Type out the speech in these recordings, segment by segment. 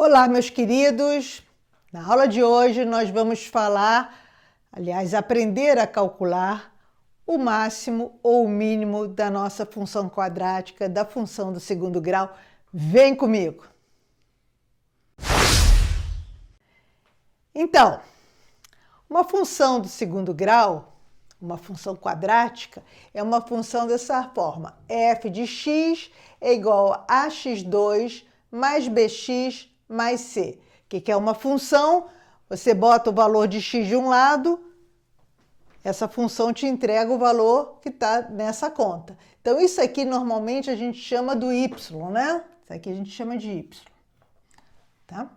Olá, meus queridos! Na aula de hoje nós vamos aprender a calcular o máximo ou o mínimo da nossa função quadrática, da função do segundo grau. Vem comigo! Então, uma função do segundo grau, uma função quadrática, é uma função dessa forma. f de x é igual a ax2 mais bx mais c. O que é uma função? Você bota o valor de x de um lado, essa função te entrega o valor que está nessa conta. Então, isso aqui normalmente a gente chama do y, né? Isso aqui a gente chama de y. Tá?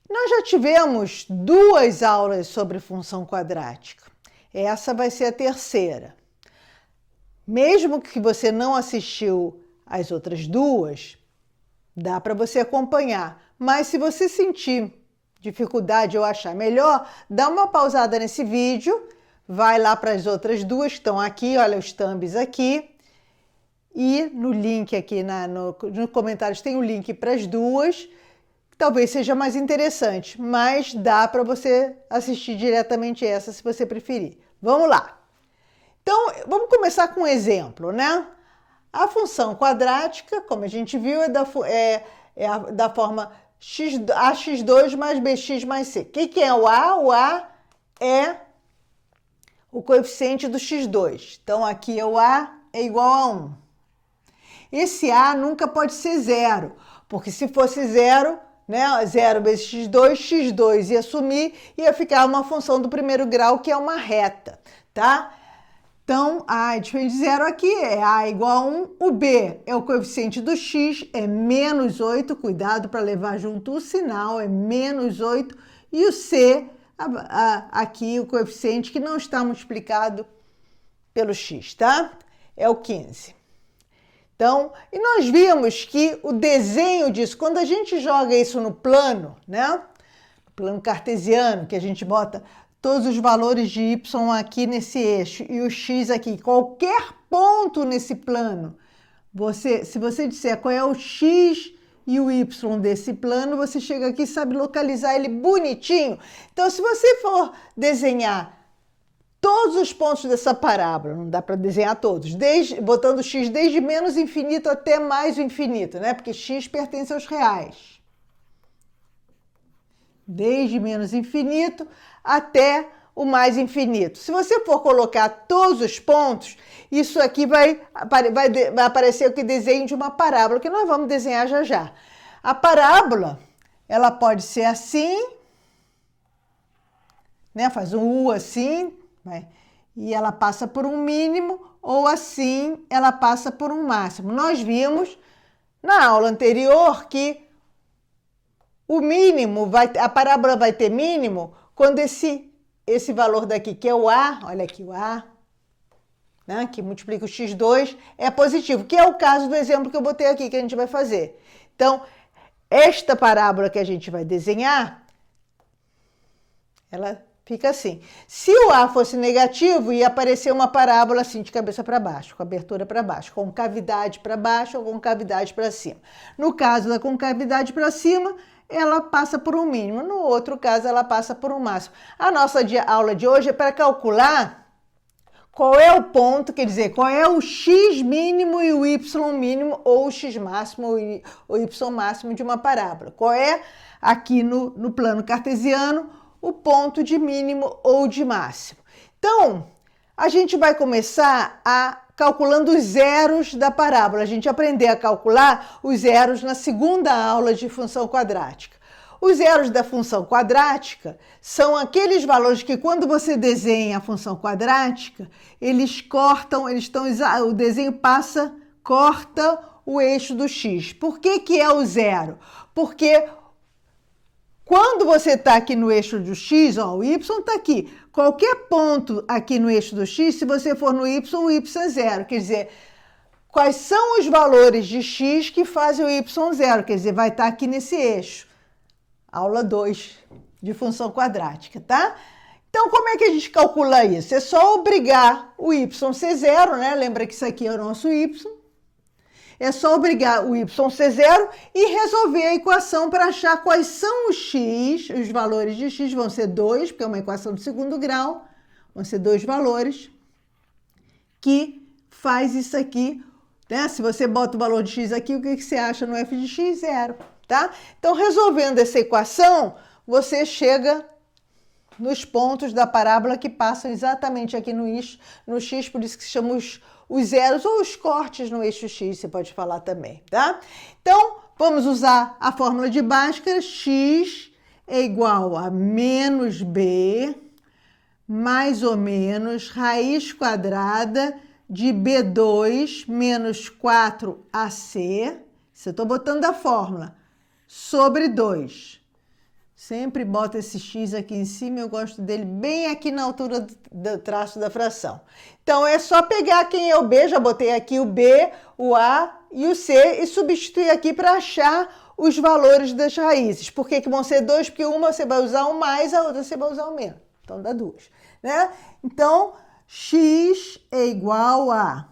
Nós já tivemos duas aulas sobre função quadrática. Essa vai ser a terceira. Mesmo que você não assistiu às outras duas, dá para você acompanhar. Mas se você sentir dificuldade ou achar melhor, dá uma pausada nesse vídeo, vai lá para as outras duas que estão aqui, olha os thumbs aqui. E no link aqui, nos comentários tem o link para as duas. Talvez seja mais interessante, mas dá para você assistir diretamente essa se você preferir. Vamos lá. Então, vamos começar com um exemplo, né? A função quadrática, como a gente viu, é da forma ax2 mais bx mais c. O que é o a? O a é o coeficiente do x2. Então, aqui o a é igual a 1. Esse a nunca pode ser zero, porque se fosse zero, né, 0 vezes x2 ia sumir e ia ficar uma função do primeiro grau, que é uma reta, tá? Então, a diferente de zero aqui é a igual a 1, o b é o coeficiente do x, é menos 8, cuidado para levar junto o sinal, é menos 8, e o c, aqui o coeficiente que não está multiplicado pelo x, tá? É o 15. Então, e nós vimos que o desenho disso, quando a gente joga isso no plano, né? No plano cartesiano, que a gente bota todos os valores de y aqui nesse eixo e o x aqui, qualquer ponto nesse plano, se você disser qual é o x e o y desse plano, você chega aqui e sabe localizar ele bonitinho. Então, se você for desenhar todos os pontos dessa parábola, não dá para desenhar todos, botando x desde menos infinito até mais o infinito, né? Porque x pertence aos reais. Desde menos infinito até o mais infinito. Se você for colocar todos os pontos, isso aqui vai aparecer o que desenho de uma parábola, que nós vamos desenhar já já. A parábola, ela pode ser assim, né? Faz um U assim, né? E ela passa por um mínimo, ou assim, ela passa por um máximo. Nós vimos na aula anterior que o mínimo, a parábola vai ter mínimo quando esse valor daqui, que é o A, olha aqui o A, né, que multiplica o x2, é positivo, que é o caso do exemplo que eu botei aqui, que a gente vai fazer. Então, esta parábola que a gente vai desenhar, ela fica assim. Se o A fosse negativo, ia aparecer uma parábola assim, de cabeça para baixo, com abertura para baixo, com cavidade para baixo ou com cavidade para cima. No caso da concavidade para cima, ela passa por um mínimo. No outro caso, ela passa por um máximo. A nossa aula de hoje é para calcular qual é o ponto, quer dizer, qual é o x mínimo e o y mínimo, ou o x máximo ou o y máximo de uma parábola. Qual é, aqui no plano cartesiano, o ponto de mínimo ou de máximo. Então, a gente vai começar calculando os zeros da parábola. A gente aprender a calcular os zeros na segunda aula de função quadrática. Os zeros da função quadrática são aqueles valores que, quando você desenha a função quadrática, eles cortam, o desenho corta o eixo do x. Por que é o zero? Porque quando você está aqui no eixo do x, ó, o y está aqui. Qualquer ponto aqui no eixo do x, se você for no y, o y é zero. Quer dizer, quais são os valores de x que fazem o y zero? Quer dizer, vai estar aqui nesse eixo. Aula 2 de função quadrática, tá? Então, como é que a gente calcula isso? É só obrigar o y ser zero, né? Lembra que isso aqui é o nosso y. é só obrigar o y ser zero e resolver a equação para achar quais são os x, os valores de x vão ser 2, porque é uma equação de segundo grau, vão ser 2 valores, que faz isso aqui, né? Se você bota o valor de x aqui, o que você acha no f de x? Zero, tá? Então, resolvendo essa equação, você chega nos pontos da parábola que passam exatamente aqui no x, por isso que se chama os zeros ou os cortes no eixo x, você pode falar também, tá? Então, vamos usar a fórmula de Bhaskara, x é igual a menos b, mais ou menos, raiz quadrada de b2 menos 4ac, isso eu estou botando a fórmula, sobre 2. Sempre bota esse x aqui em cima, eu gosto dele bem aqui na altura do traço da fração. Então, é só pegar quem é o b, já botei aqui o b, o a e o c, e substituir aqui para achar os valores das raízes. Por que vão ser 2? Porque uma você vai usar o mais, a outra você vai usar o menos. Então, dá 2, né? Então, x é igual a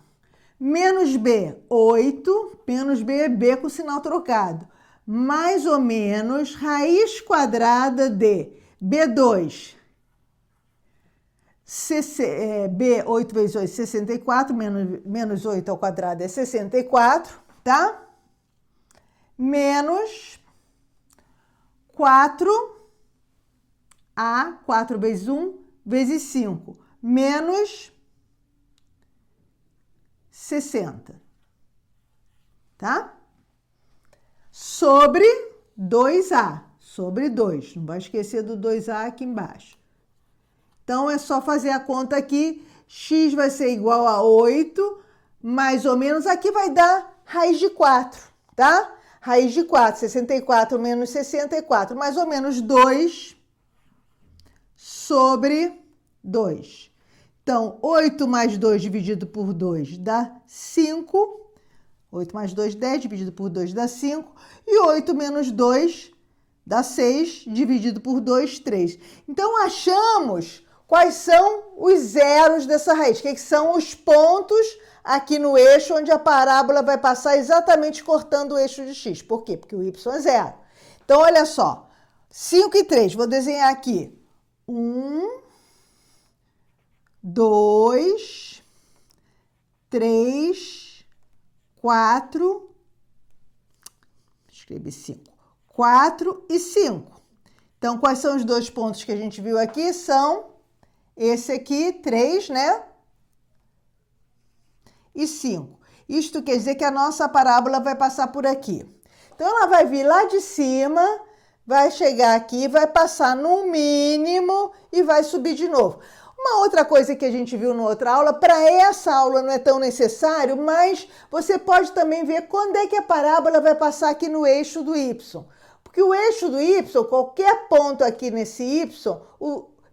menos b, 8, menos b é b com sinal trocado, mais ou menos raiz quadrada de B2, B, 8 vezes 8, 64, menos 8 ao quadrado é 64, tá? Menos 4, A, 4 vezes 1, vezes 5, menos 60, tá? Sobre 2A, sobre 2. Não vai esquecer do 2A aqui embaixo. Então, é só fazer a conta aqui. X vai ser igual a 8, mais ou menos. Aqui vai dar raiz de 4, tá? Raiz de 4, 64 menos 64, mais ou menos 2 sobre 2. Então, 8 mais 2 dividido por 2 dá 5. 8 mais 2, 10, dividido por 2 dá 5. E 8 menos 2 dá 6, dividido por 2, 3. Então, achamos quais são os zeros dessa raiz. O que são os pontos aqui no eixo onde a parábola vai passar exatamente cortando o eixo de x. Por quê? Porque o y é zero. Então, olha só. 5 e 3. Vou desenhar aqui. 1, 2, 3... 4, escrevi 5, 4 e 5. Então, quais são os dois pontos que a gente viu aqui? São esse aqui, 3, né? E 5. Isto quer dizer que a nossa parábola vai passar por aqui. Então, ela vai vir lá de cima, vai chegar aqui, vai passar no mínimo e vai subir de novo. Uma outra coisa que a gente viu na outra aula, para essa aula não é tão necessário, mas você pode também ver quando é que a parábola vai passar aqui no eixo do y. Porque o eixo do y, qualquer ponto aqui nesse y,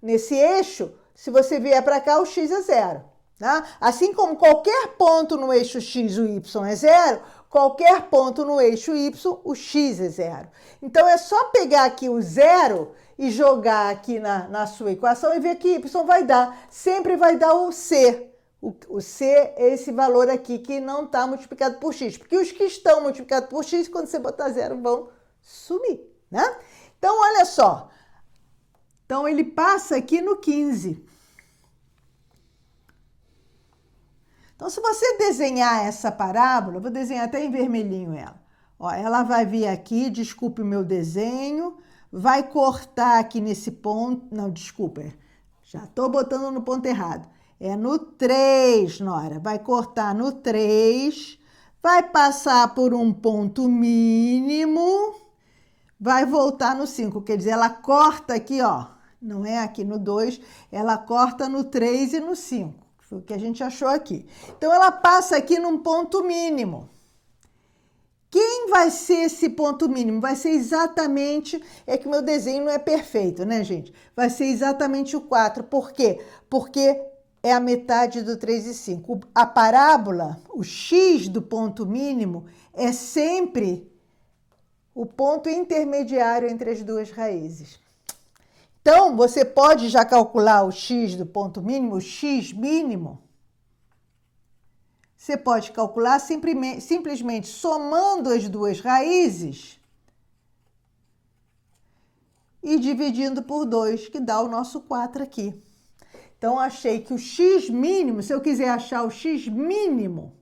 nesse eixo, se você vier para cá, o x é zero. Tá? Assim como qualquer ponto no eixo x, o y é zero, qualquer ponto no eixo y, o x é zero. Então, é só pegar aqui o zero e jogar aqui na sua equação e ver que y vai dar. Sempre vai dar o c. O c é esse valor aqui que não está multiplicado por x. Porque os que estão multiplicados por x, quando você botar zero, vão sumir, né? Então, olha só. Então, ele passa aqui no 15. Então, se você desenhar essa parábola, vou desenhar até em vermelhinho ela. Ó, ela vai vir aqui, desculpe o meu desenho, vai cortar aqui nesse ponto, não, desculpa, já estou botando no ponto errado. É no 3, Nora, vai cortar no 3, vai passar por um ponto mínimo, vai voltar no 5, quer dizer, ela corta aqui, ó, não é aqui no 2, ela corta no 3 e no 5, foi o que a gente achou aqui. Então, ela passa aqui num ponto mínimo. Quem vai ser esse ponto mínimo? Vai ser exatamente... É que o meu desenho não é perfeito, né, gente? Vai ser exatamente o 4. Por quê? Porque é a metade do 3 e 5. A parábola, o x do ponto mínimo, é sempre o ponto intermediário entre as duas raízes. Então, você pode já calcular o x do ponto mínimo, o x mínimo, você pode calcular simplesmente somando as duas raízes e dividindo por 2, que dá o nosso 4 aqui. Então, achei que o x mínimo, se eu quiser achar o x mínimo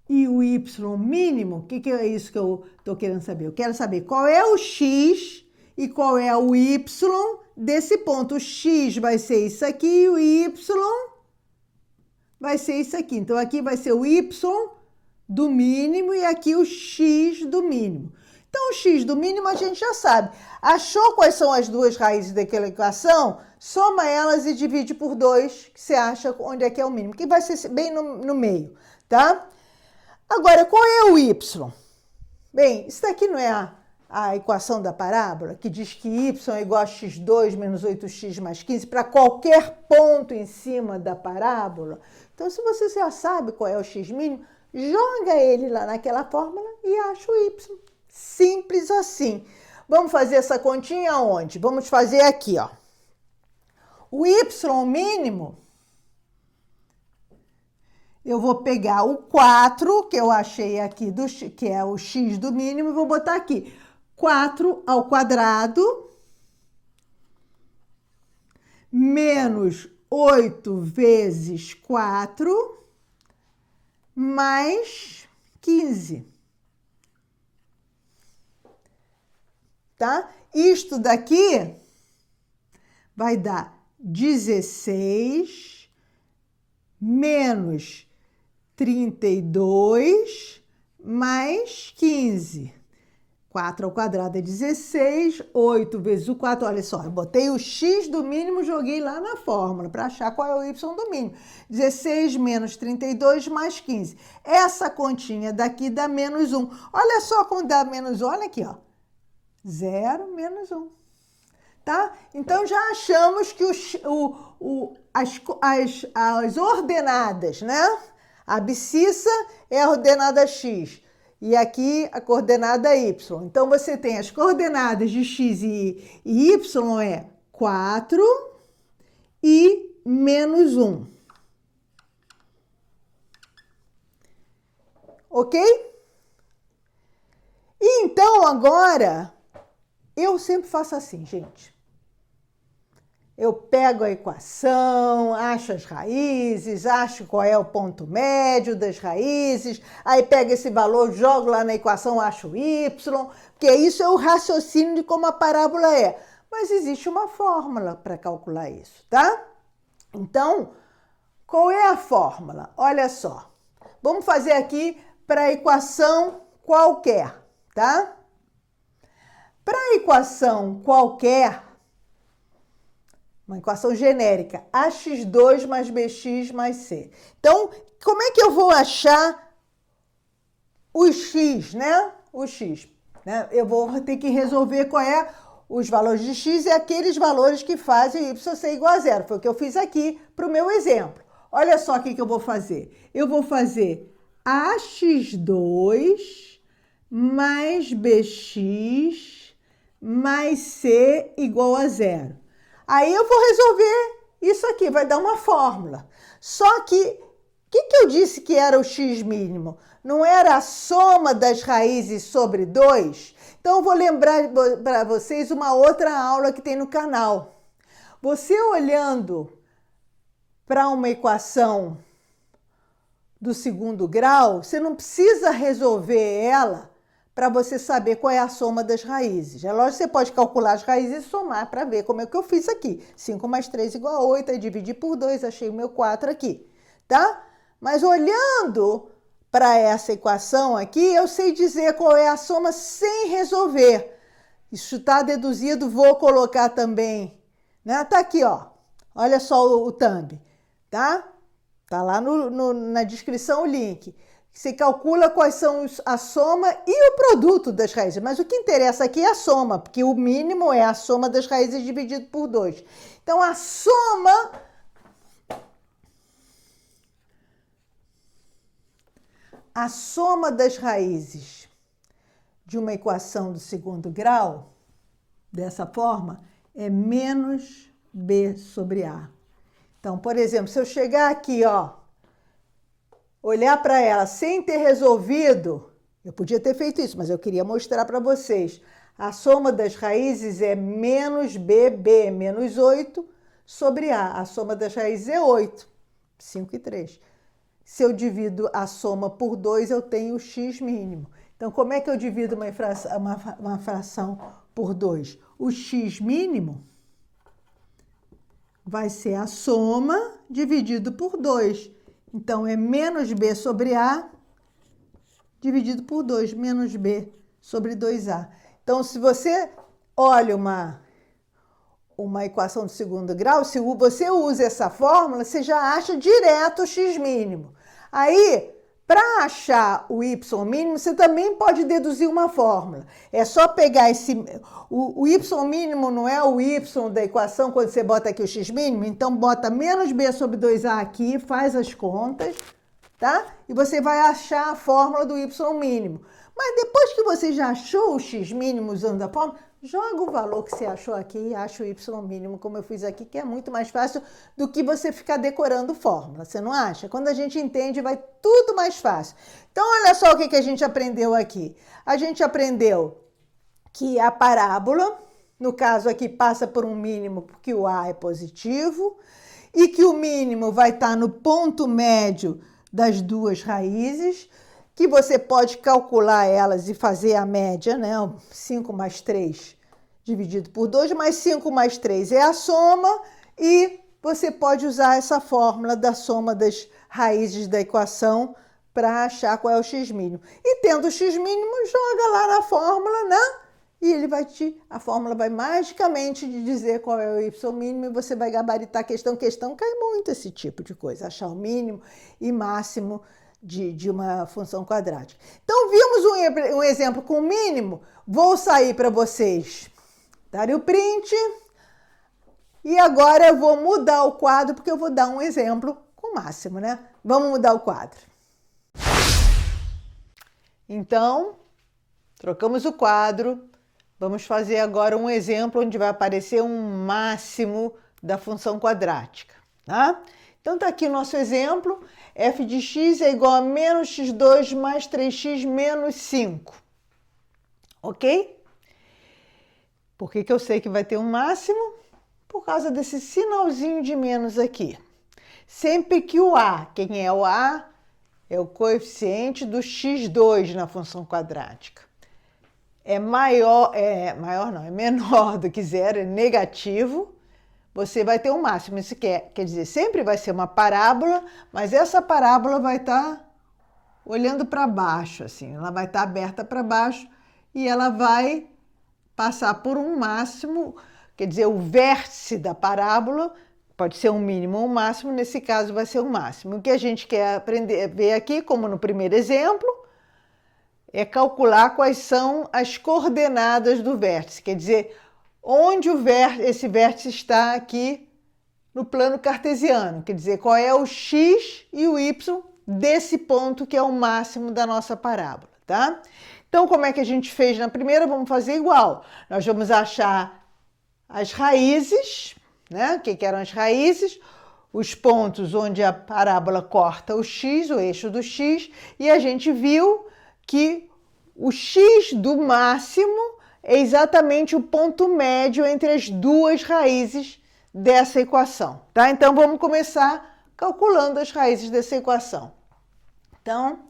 e o y mínimo, o que é isso que eu estou querendo saber? Eu quero saber qual é o x e qual é o y desse ponto. O x vai ser isso aqui e o y vai ser isso aqui. Então, aqui vai ser o y do mínimo e aqui o x do mínimo. Então, o x do mínimo a gente já sabe. Achou quais são as duas raízes daquela equação? Soma elas e divide por 2, que você acha onde é que é o mínimo, que vai ser bem no meio, tá? Agora, qual é o y? Bem, isso daqui não é a equação da parábola, que diz que y é igual a x2 menos 8x mais 15 para qualquer ponto em cima da parábola. Então, se você já sabe qual é o x mínimo, joga ele lá naquela fórmula e acha o y. Simples assim. Vamos fazer essa continha onde? Vamos fazer aqui, ó. O y mínimo, eu vou pegar o 4, que eu achei aqui, que é o x do mínimo, e vou botar aqui. 4 ao quadrado menos 8 vezes 4 mais 15. Tá? Isto daqui vai dar 16 menos 32 mais 15. 4 ao quadrado é 16, 8 vezes o 4, olha só, eu botei o x do mínimo, joguei lá na fórmula para achar qual é o y do mínimo. 16 menos 32 mais 15. Essa continha daqui dá menos 1. Olha só como dá menos 1, olha aqui, ó. 0 menos 1. Tá? Então, já achamos que as ordenadas, né? A abscissa é a ordenada x e aqui a coordenada y. Então, você tem as coordenadas de x e y é 4 e menos 1. Ok? E então, agora, eu sempre faço assim, gente. Eu pego a equação, acho as raízes, acho qual é o ponto médio das raízes, aí pego esse valor, jogo lá na equação, acho o y, porque isso é o raciocínio de como a parábola é. Mas existe uma fórmula para calcular isso, tá? Então, qual é a fórmula? Olha só. Vamos fazer aqui para a equação qualquer, tá? Para a equação qualquer, uma equação genérica, ax2 mais bx mais c. Então, como é que eu vou achar o x, né? O x, né? Eu vou ter que resolver qual é os valores de x e aqueles valores que fazem y ser igual a zero. Foi o que eu fiz aqui para o meu exemplo. Olha só o que eu vou fazer. Eu vou fazer ax2 mais bx mais c igual a zero. Aí eu vou resolver isso aqui, vai dar uma fórmula. Só que, o que eu disse que era o x mínimo? Não era a soma das raízes sobre 2? Então, eu vou lembrar para vocês uma outra aula que tem no canal. Você olhando para uma equação do segundo grau, você não precisa resolver ela para você saber qual é a soma das raízes. É lógico que você pode calcular as raízes e somar para ver como é que eu fiz aqui. 5 mais 3 igual a 8, aí dividi por 2, achei o meu 4 aqui, tá? Mas olhando para essa equação aqui, eu sei dizer qual é a soma sem resolver. Isso está deduzido, vou colocar também, né? Tá aqui, ó. Olha só o thumb, tá? Tá lá na descrição o link. Você calcula quais são a soma e o produto das raízes. Mas o que interessa aqui é a soma, porque o mínimo é a soma das raízes dividido por 2. Então, a soma das raízes de uma equação do segundo grau, dessa forma, é menos b sobre a. Então, por exemplo, se eu chegar aqui, ó, olhar para ela sem ter resolvido, eu podia ter feito isso, mas eu queria mostrar para vocês. A soma das raízes é menos b, b é menos 8, sobre A. A soma das raízes é 8, 5 e 3. Se eu divido a soma por 2, eu tenho o x mínimo. Então, como é que eu divido uma fração por 2? O x mínimo vai ser a soma dividido por 2. Então, é menos b sobre A dividido por 2, menos b sobre 2a. Então, se você olha uma equação de segundo grau, se você usa essa fórmula, você já acha direto o x mínimo. Aí, para achar o y mínimo, você também pode deduzir uma fórmula. É só pegar o y mínimo não é o y da equação quando você bota aqui o x mínimo? Então, bota menos b sobre 2a aqui, faz as contas, tá? E você vai achar a fórmula do y mínimo. Mas depois que você já achou o x mínimo usando a fórmula, joga o valor que você achou aqui e acha o y mínimo, como eu fiz aqui, que é muito mais fácil do que você ficar decorando fórmula, você não acha? Quando a gente entende, vai tudo mais fácil. Então, olha só o que a gente aprendeu aqui. A gente aprendeu que a parábola, no caso aqui, passa por um mínimo porque o A é positivo, e que o mínimo vai estar no ponto médio das duas raízes, que você pode calcular elas e fazer a média, né? 5 mais 3 dividido por 2, mais 5 mais 3 é a soma, e você pode usar essa fórmula da soma das raízes da equação para achar qual é o x mínimo. E tendo o x mínimo, joga lá na fórmula, né? E a fórmula vai magicamente dizer qual é o y mínimo e você vai gabaritar a questão. Questão cai muito esse tipo de coisa, achar o mínimo e máximo de uma função quadrática. Então, vimos um exemplo com mínimo. Vou sair para vocês darem o print. E agora eu vou mudar o quadro, porque eu vou dar um exemplo com máximo, né? Vamos mudar o quadro. Então, trocamos o quadro. Vamos fazer agora um exemplo onde vai aparecer um máximo da função quadrática, tá? Então, tá aqui o nosso exemplo. F de x é igual a menos x2 mais 3x menos 5. Ok? Por que eu sei que vai ter um máximo? Por causa desse sinalzinho de menos aqui. Sempre que o A, quem é o A? É o coeficiente do x2 na função quadrática. É menor do que zero, é negativo, você vai ter um máximo. Isso quer dizer, sempre vai ser uma parábola, mas essa parábola vai estar olhando para baixo, assim, ela vai estar aberta para baixo e ela vai passar por um máximo, quer dizer, o vértice da parábola pode ser um mínimo ou um máximo, nesse caso vai ser um máximo. O que a gente quer aprender, ver aqui, como no primeiro exemplo, é calcular quais são as coordenadas do vértice, quer dizer, onde esse vértice está aqui no plano cartesiano, quer dizer, qual é o x e o y desse ponto que é o máximo da nossa parábola, tá? Então, como é que a gente fez na primeira? Vamos fazer igual. Nós vamos achar as raízes, né? O que eram as raízes? Os pontos onde a parábola corta o x, o eixo do x, e a gente viu que o x do máximo é exatamente o ponto médio entre as duas raízes dessa equação, tá? Então, vamos começar calculando as raízes dessa equação. Então,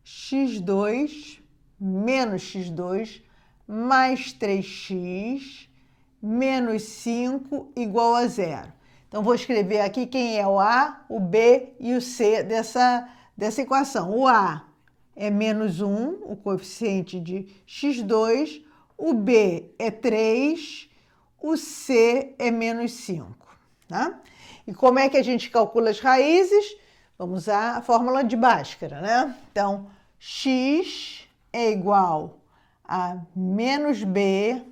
x2 menos x2 mais 3x menos 5 igual a zero. Então, vou escrever aqui quem é o A, o B e o C dessa equação. O A é menos 1, o coeficiente de x2, o B é 3, o C é menos 5, tá? E como é que a gente calcula as raízes? Vamos usar a fórmula de Bhaskara, né? Então, x é igual a menos b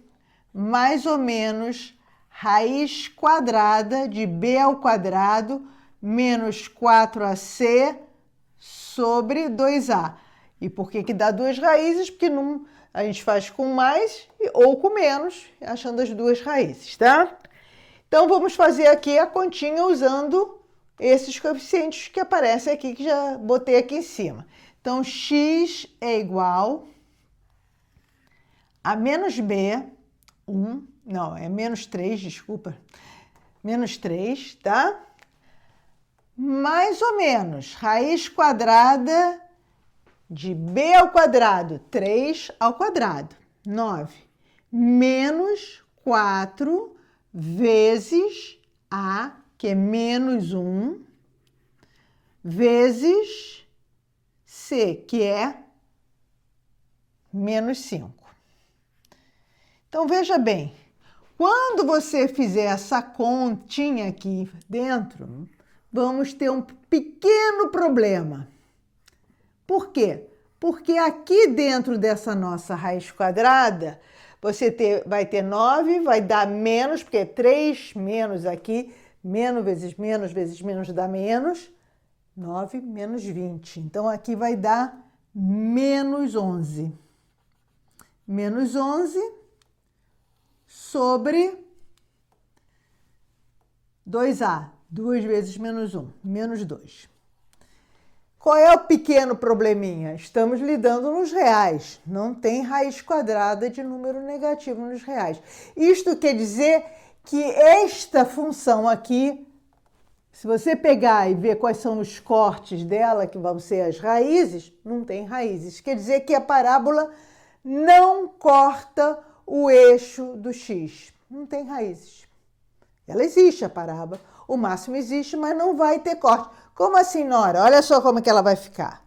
mais ou menos raiz quadrada de b ao quadrado menos 4ac sobre 2a. E por que dá duas raízes? Porque a gente faz com mais ou com menos, achando as duas raízes, tá? Então, vamos fazer aqui a continha usando esses coeficientes que aparecem aqui, que já botei aqui em cima. Então, x é igual a menos b, 1, não, é menos 3, desculpa, menos 3, tá? Mais ou menos, raiz quadrada de b ao quadrado, 3 ao quadrado, 9, menos 4 vezes a, que é menos 1, vezes c, que é menos 5. Então, veja bem, quando você fizer essa continha aqui dentro, vamos ter um pequeno problema. Por quê? Porque aqui dentro dessa nossa raiz quadrada, você vai ter 9, vai dar menos, porque é 3 menos aqui, menos vezes menos dá menos, 9 menos 20. Então, aqui vai dar menos 11. Menos 11 sobre 2a. 2 vezes menos 1, menos 2. Qual é o pequeno probleminha? Estamos lidando nos reais. Não tem raiz quadrada de número negativo nos reais. Isto quer dizer que esta função aqui, se você pegar e ver quais são os cortes dela, que vão ser as raízes, não tem raízes. Quer dizer que a parábola não corta o eixo do x. Não tem raízes. Ela existe, a parábola. O máximo existe, mas não vai ter corte. Como assim, Nora? Olha só como que ela vai ficar.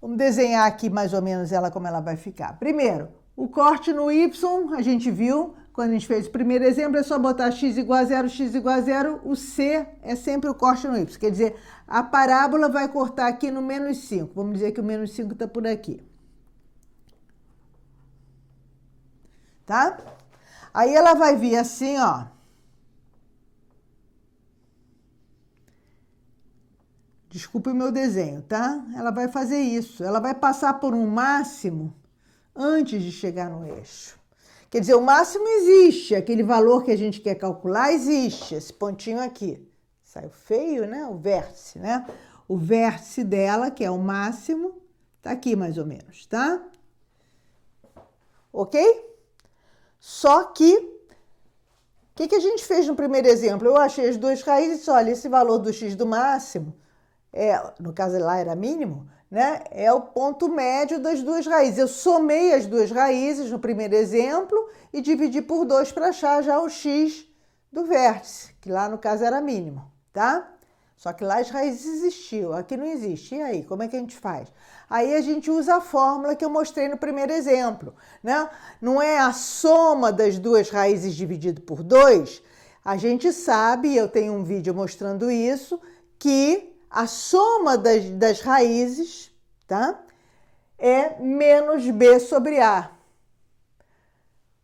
Vamos desenhar aqui mais ou menos ela como ela vai ficar. Primeiro, o corte no y, a gente viu, quando a gente fez o primeiro exemplo, é só botar x igual a zero, x igual a zero. O c é sempre o corte no y. Quer dizer, a parábola vai cortar aqui no menos 5. Vamos dizer que o menos 5 está por aqui. Tá? Aí ela vai vir assim, ó. Desculpe o meu desenho, tá? Ela vai fazer isso. Ela vai passar por um máximo antes de chegar no eixo. Quer dizer, o máximo existe. Aquele valor que a gente quer calcular existe. Esse pontinho aqui. Saiu feio, né? O vértice, né? O vértice dela, que é o máximo, tá aqui mais ou menos, tá? Ok? Só que, o que a gente fez no primeiro exemplo? Eu achei as duas raízes e disse, olha, esse valor do x do máximo, no caso lá era mínimo, né? É o ponto médio das duas raízes. Eu somei as duas raízes no primeiro exemplo e dividi por 2 para achar já o x do vértice, que lá no caso era mínimo, tá? Só que lá as raízes existiam, aqui não existe. E aí, como é que a gente faz? Aí a gente usa a fórmula que eu mostrei no primeiro exemplo, né? Não é a soma das duas raízes dividido por 2? A gente sabe, eu tenho um vídeo mostrando isso, que a soma das raízes, tá? É menos b sobre a.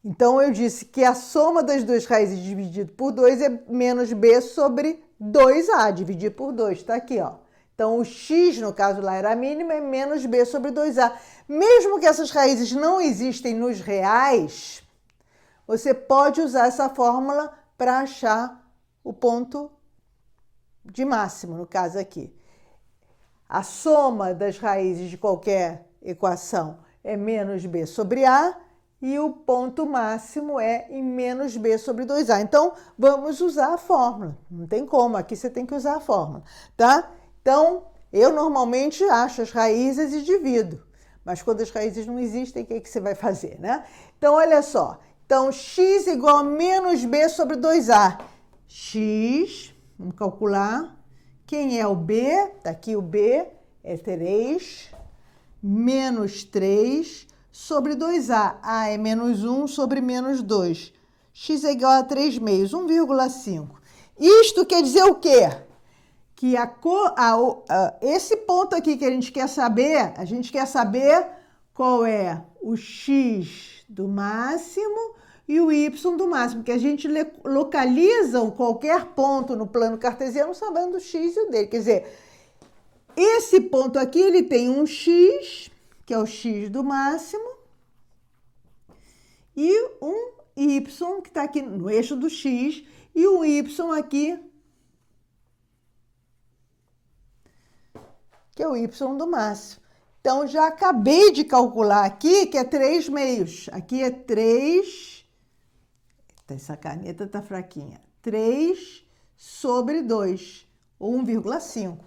Então, eu disse que a soma das duas raízes dividido por 2 é menos b sobre 2a, dividido por 2, tá aqui, ó. Então, o x, no caso lá era mínimo, é menos b sobre 2a. Mesmo que essas raízes não existem nos reais, você pode usar essa fórmula para achar o ponto de máximo, no caso aqui. A soma das raízes de qualquer equação é menos b sobre a e o ponto máximo é em menos b sobre 2a. Então, vamos usar a fórmula. Não tem como, aqui você tem que usar a fórmula, tá? Então, eu normalmente acho as raízes e divido. Mas quando as raízes não existem, o que você vai fazer, né? Então, olha só. Então, x igual a menos b sobre 2a. X, vamos calcular. Quem é o b? Tá aqui o b, é 3, menos 3 sobre 2a. A é menos 1 sobre menos 2. X é igual a 3 meios, 1,5. Isto quer dizer o quê? Que esse ponto aqui que a gente quer saber qual é o x do máximo e o y do máximo, que a gente localiza qualquer ponto no plano cartesiano sabendo o x e o dele. Quer dizer, esse ponto aqui ele tem um x, que é o x do máximo, e um y, que está aqui no eixo do x, e um y aqui que é o y do máximo. Então, já acabei de calcular aqui, que é 3/2. Aqui é 3... Essa caneta tá fraquinha. 3 sobre 2, ou 1,5,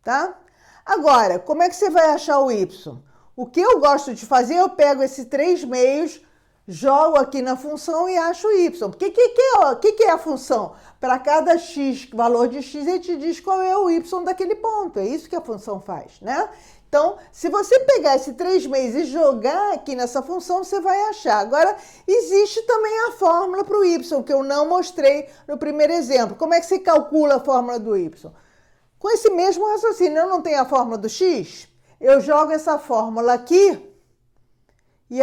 tá? Agora, como é que você vai achar o y? O que eu gosto de fazer, eu pego esse 3/2, jogo aqui na função e acho o y. O que é a função? Para cada x, valor de x, ele te diz qual é o y daquele ponto. É isso que a função faz, né? Então, se você pegar esse 3/2 e jogar aqui nessa função, você vai achar. Agora, existe também a fórmula para o y, que eu não mostrei no primeiro exemplo. Como é que você calcula a fórmula do y? Com esse mesmo raciocínio, eu não tenho a fórmula do x? Eu jogo essa fórmula aqui e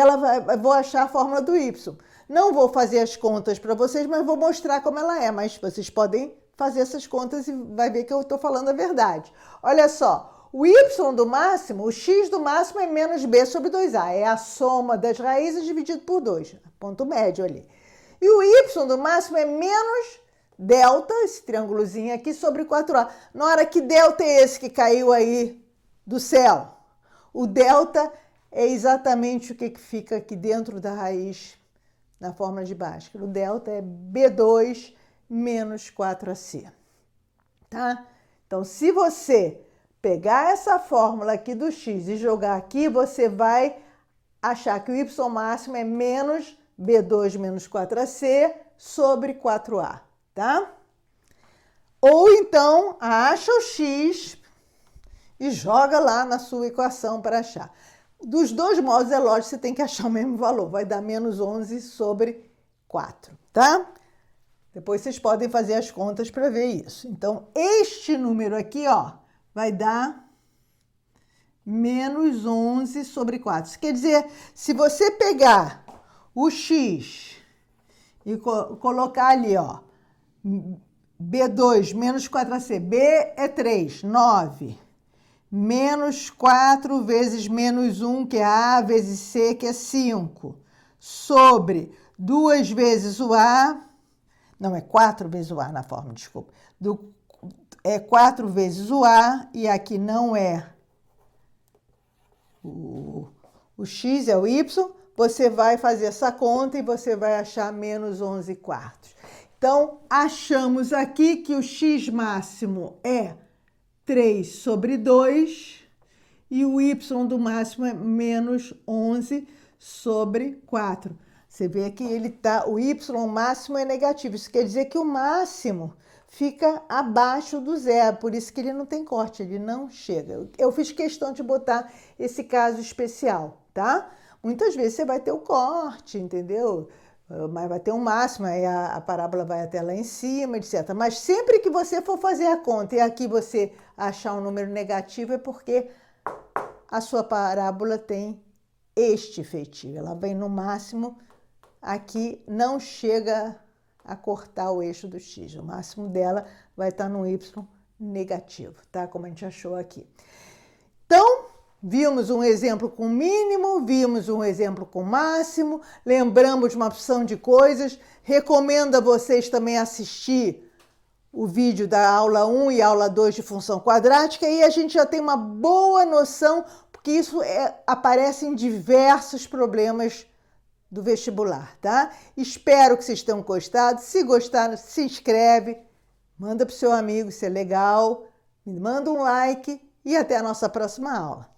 vou achar a fórmula do y. Não vou fazer as contas para vocês, mas vou mostrar como ela é. Mas vocês podem fazer essas contas e vai ver que eu estou falando a verdade. Olha só. O y do máximo, o x do máximo é menos b sobre 2a. É a soma das raízes dividido por 2. Ponto médio ali. E o y do máximo é menos delta, esse triângulozinho aqui, sobre 4a. Na hora que delta é esse que caiu aí do céu? O delta é exatamente o que fica aqui dentro da raiz na fórmula de Bhaskara. O delta é b2 menos 4ac. Tá? Então, se você pegar essa fórmula aqui do x e jogar aqui, você vai achar que o y máximo é menos b2 menos 4ac sobre 4a, tá? Ou então, acha o x e joga lá na sua equação para achar. Dos dois modos, é lógico, você tem que achar o mesmo valor. Vai dar menos 11 sobre 4, tá? Depois vocês podem fazer as contas para ver isso. Então, este número aqui, ó, vai dar menos 11 sobre 4. Isso quer dizer, se você pegar o x e colocar ali, ó, b2 menos 4ac, b é 3, 9, menos 4 vezes menos 1, que é a vezes c, que é 5, sobre 2 vezes o a, não, é 4 vezes o a na forma, desculpa, é 4 vezes o a, e aqui não é o x, é o y, você vai fazer essa conta e você vai achar menos 11 quartos. Então, achamos aqui que o x máximo é 3 sobre 2 e o y do máximo é menos 11 sobre 4. Você vê que o y máximo é negativo, isso quer dizer que o máximo fica abaixo do zero, por isso que ele não tem corte, ele não chega. Eu fiz questão de botar esse caso especial, tá? Muitas vezes você vai ter o corte, entendeu? Mas vai ter um máximo, aí a parábola vai até lá em cima, etc. Mas sempre que você for fazer a conta e aqui você achar um número negativo, é porque a sua parábola tem este feitio. Ela vem no máximo, aqui não chega a cortar o eixo do x. O máximo dela vai estar no y negativo, tá? Como a gente achou aqui. Então, vimos um exemplo com mínimo, vimos um exemplo com máximo, lembramos uma opção de coisas. Recomendo a vocês também assistir o vídeo da aula 1 e aula 2 de função quadrática, e a gente já tem uma boa noção, porque isso aparece em diversos problemas do vestibular, tá? Espero que vocês tenham gostado. Se gostaram, se inscreve, manda para o seu amigo, isso é legal, me manda um like e até a nossa próxima aula.